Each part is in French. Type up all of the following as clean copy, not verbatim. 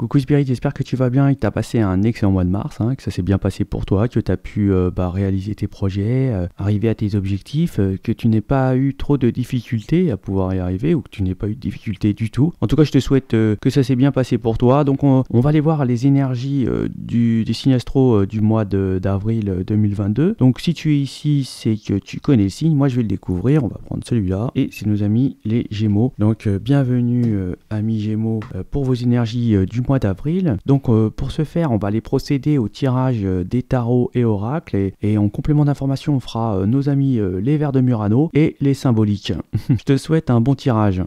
Coucou Spirit, j'espère que tu vas bien et que tu as passé un excellent mois de mars, que ça s'est bien passé pour toi, que tu as pu réaliser tes projets, arriver à tes objectifs, que tu n'aies pas eu trop de difficultés à pouvoir y arriver ou que tu n'aies pas eu de difficultés du tout. En tout cas, je te souhaite que ça s'est bien passé pour toi. Donc on va aller voir les énergies des signes astro du mois d'avril 2022. Donc si tu es ici, c'est que tu connais le signe. Moi, je vais le découvrir. On va prendre celui-là et c'est nos amis les Gémeaux. Donc bienvenue amis Gémeaux pour vos énergies du mois d'avril. Donc pour ce faire, on va aller procéder au tirage des tarots et oracles et en complément d'information, on fera nos amis les vers de Murano et les symboliques. Je te souhaite un bon tirage.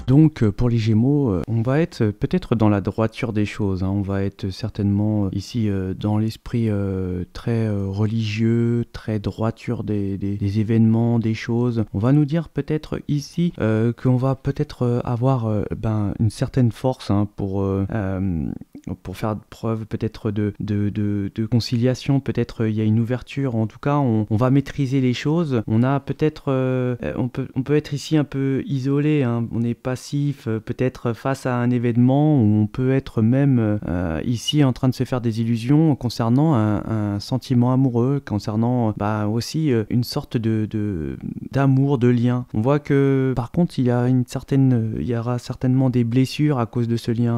Donc pour les Gémeaux, on va être peut-être dans la droiture des choses, on va être certainement ici dans l'esprit très religieux, très droiture des événements, des choses. On va nous dire peut-être ici qu'on va peut-être avoir une certaine force pour faire preuve peut-être de conciliation, peut-être il y a une ouverture, en tout cas on va maîtriser les choses. On a peut-être, on peut être ici un peu isolé, on est passif peut-être face à un événement où on peut être même ici en train de se faire des illusions concernant un sentiment amoureux, concernant aussi une sorte d'amour, de lien. On voit que par contre il y aura certainement des blessures à cause de ce lien.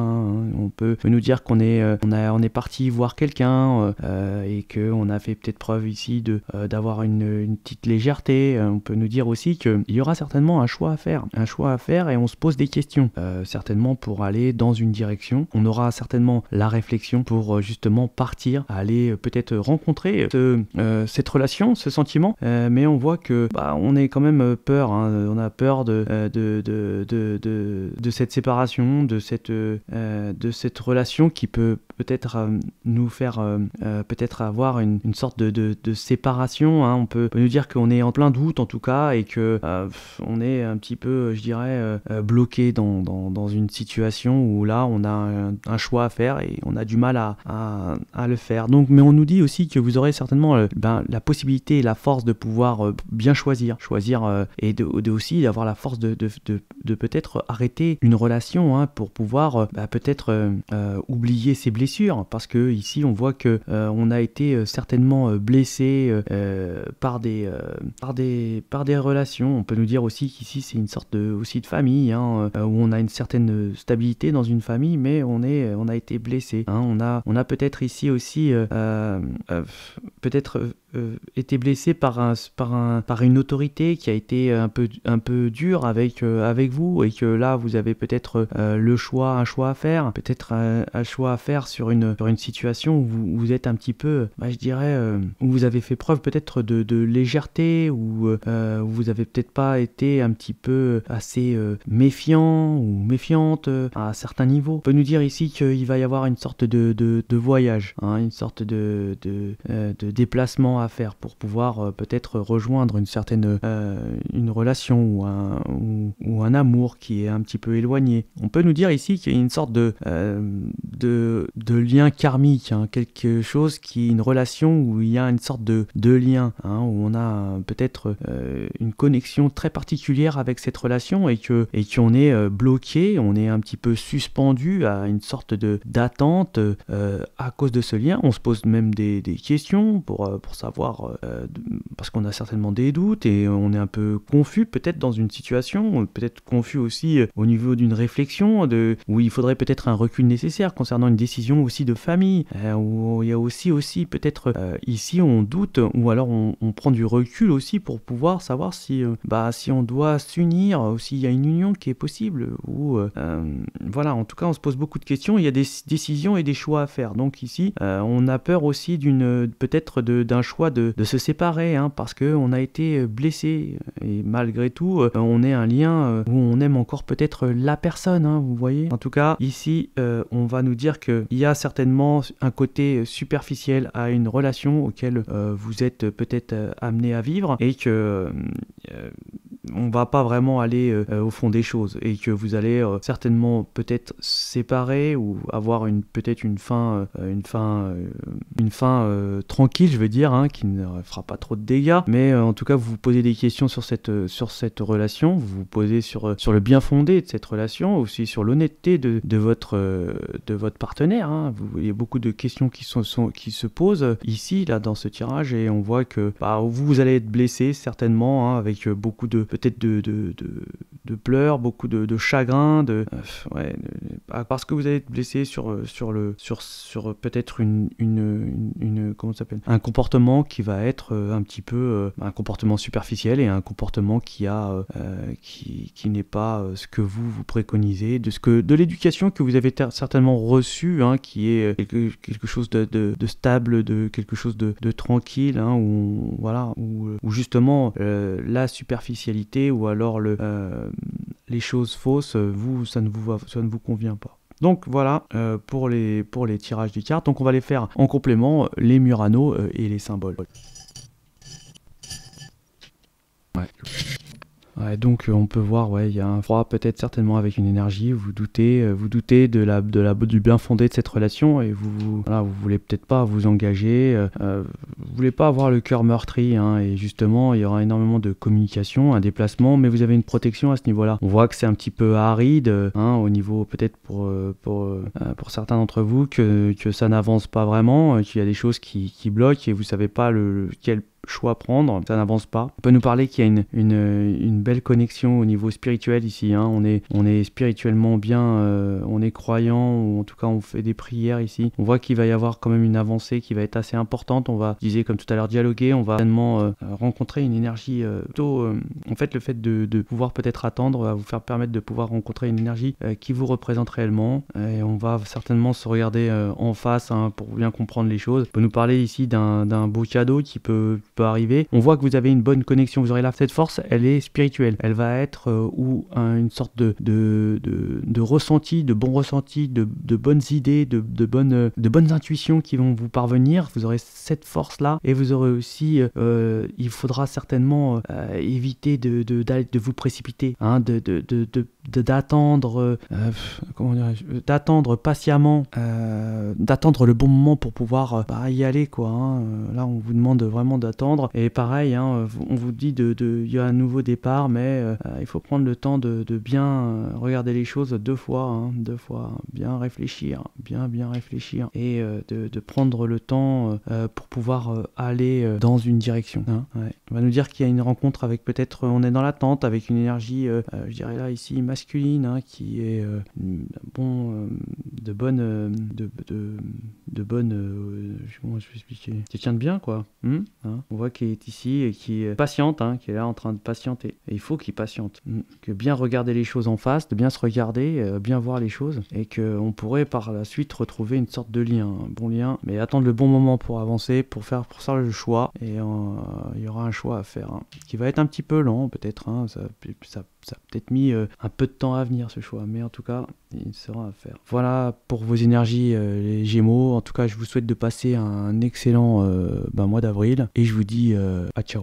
On peut nous dire qu'on est parti voir quelqu'un et qu'on a fait peut-être preuve ici d'avoir une petite légèreté. On peut nous dire aussi qu'il y aura certainement un choix à faire et on se pose des questions, certainement pour aller dans une direction. On aura certainement la réflexion pour justement partir, aller peut-être rencontrer cette relation, ce sentiment, mais on voit que on est quand même peur, on a peur de cette séparation, de cette relation qui peut peut-être nous faire peut-être avoir une sorte de séparation. On peut nous dire qu'on est en plein doute en tout cas et que on est un petit peu, je dirais, bloqué dans une situation où là on a un choix à faire et on a du mal à le faire. Donc, mais on nous dit aussi que vous aurez certainement la possibilité et la force de pouvoir bien choisir et aussi d'avoir la force de peut-être arrêter une relation pour pouvoir peut-être oublier ses blessures, parce que ici on voit que on a été certainement blessé par des relations. On peut nous dire aussi qu'ici c'est une sorte aussi de famille, où on a une certaine stabilité dans une famille, mais on a été blessé. On a peut-être ici aussi peut-être été blessé par une autorité qui a été un peu dure avec vous, et que là vous avez peut-être un choix à faire, peut-être un choix à faire sur une situation où vous êtes un petit peu, je dirais, où vous avez fait preuve peut-être de légèreté, où vous avez peut-être pas été un petit peu assez méfiant ou méfiante à certains niveaux. On peut nous dire ici qu'il va y avoir une sorte de voyage, une sorte de déplacement à faire pour pouvoir peut-être rejoindre une relation ou un amour qui est un petit peu éloigné. On peut nous dire ici qu'il y a une sorte de lien karmique, quelque chose qui est une relation où il y a une sorte de lien, où on a peut-être une connexion très particulière avec cette relation et qu'on est bloqué, on est un petit peu suspendu à une sorte d'attente à cause de ce lien. On se pose même des questions pour savoir, parce qu'on a certainement des doutes et on est un peu confus peut-être dans une situation, peut-être confus aussi au niveau d'une réflexion où il faudrait peut-être un recul nécessaire concernant une décision aussi de famille, où il y a aussi peut-être ici on doute, ou alors on prend du recul aussi pour pouvoir savoir si on doit s'unir, ou s'il y a une union qui est possible, ou voilà, en tout cas on se pose beaucoup de questions, il y a des décisions et des choix à faire. Donc ici on a peur aussi peut-être d'un choix choix de se séparer, hein, parce qu'on a été blessé. Et malgré tout, on est un lien où on aime encore peut-être la personne, hein, vous voyez. En tout cas, ici, on va nous dire qu'il y a certainement un côté superficiel à une relation auquel vous êtes peut-être amené à vivre, et que on va pas vraiment aller au fond des choses, et que vous allez certainement peut-être séparer ou avoir peut-être une fin tranquille, je veux dire, hein, qui ne fera pas trop de dégâts, mais en tout cas vous vous posez des questions sur cette relation, vous vous posez sur le bien fondé de cette relation, aussi sur l'honnêteté de votre partenaire, hein. Il y a beaucoup de questions qui se posent ici, là, dans ce tirage, et on voit que vous allez être blessé certainement, hein, avec beaucoup peut-être de pleurs, beaucoup de chagrin, parce que vous allez être blessé sur peut-être comment ça s'appelle, un comportement qui va être un petit peu un comportement superficiel, et un comportement qui n'est pas ce que vous préconisez, de l'éducation que vous avez certainement reçue, hein, qui est quelque chose de stable, de quelque chose de tranquille, hein, où justement la superficialité, ou alors les choses fausses, ça ne vous convient pas. Donc voilà pour les tirages de cartes. Donc on va les faire en complément, les Murano et les symboles. Ouais. Ouais, donc on peut voir, il y a un froid peut-être certainement avec une énergie, vous doutez du bien fondé de cette relation, et vous voulez peut-être pas vous engager, vous voulez pas avoir le cœur meurtri, hein, et justement il y aura énormément de communication, un déplacement, mais vous avez une protection à ce niveau-là. On voit que c'est un petit peu aride, hein, au niveau peut-être pour certains d'entre vous, que ça n'avance pas vraiment, qu'il y a des choses qui bloquent, et vous savez pas quel choix prendre, ça n'avance pas. On peut nous parler qu'il y a une belle connexion au niveau spirituel ici, hein. On est spirituellement bien, on est croyant, ou en tout cas on fait des prières ici. On voit qu'il va y avoir quand même une avancée qui va être assez importante. On va, comme tout à l'heure, dialoguer, on va certainement rencontrer une énergie plutôt, en fait le fait de pouvoir peut-être attendre va vous faire permettre de pouvoir rencontrer une énergie qui vous représente réellement, et on va certainement se regarder en face, hein, pour bien comprendre les choses. On peut nous parler ici d'un beau cadeau qui peut arriver. On voit que vous avez une bonne connexion, vous aurez là, cette force, elle est spirituelle, elle va être une sorte de ressenti, de bons ressentis, de bonnes idées, de bonnes intuitions qui vont vous parvenir. Vous aurez cette force là, et vous aurez aussi il faudra certainement éviter de vous précipiter, hein, d'attendre patiemment, d'attendre le bon moment pour pouvoir y aller, quoi, hein. Là on vous demande vraiment d'attendre, et pareil, hein, on vous dit il y a un nouveau départ, mais il faut prendre le temps de bien regarder les choses deux fois, bien réfléchir, et de prendre le temps pour pouvoir aller dans une direction, hein, ouais. On va nous dire qu'il y a une rencontre avec, peut-être on est dans l'attente, avec une énergie je dirais là ici masculine, hein, qui est comment je peux expliquer, qui tient bien, quoi, hein. On voit qu'il est ici et qui est patiente, hein, qui est là en train de patienter, et il faut qu'il patiente, que bien regarder les choses en face, de bien se regarder, bien voir les choses, et qu'on pourrait par la suite retrouver une sorte de lien, un bon lien, mais attendre le bon moment pour avancer, pour faire le choix, et il y aura un choix à faire, hein, qui va être un petit peu lent peut-être, hein, ça a peut-être mis un peu de temps à venir, ce choix, mais en tout cas il sera à faire. Voilà pour vos énergies, les Gémeaux. En tout cas je vous souhaite de passer un excellent mois d'avril, et je vous dis à ciao.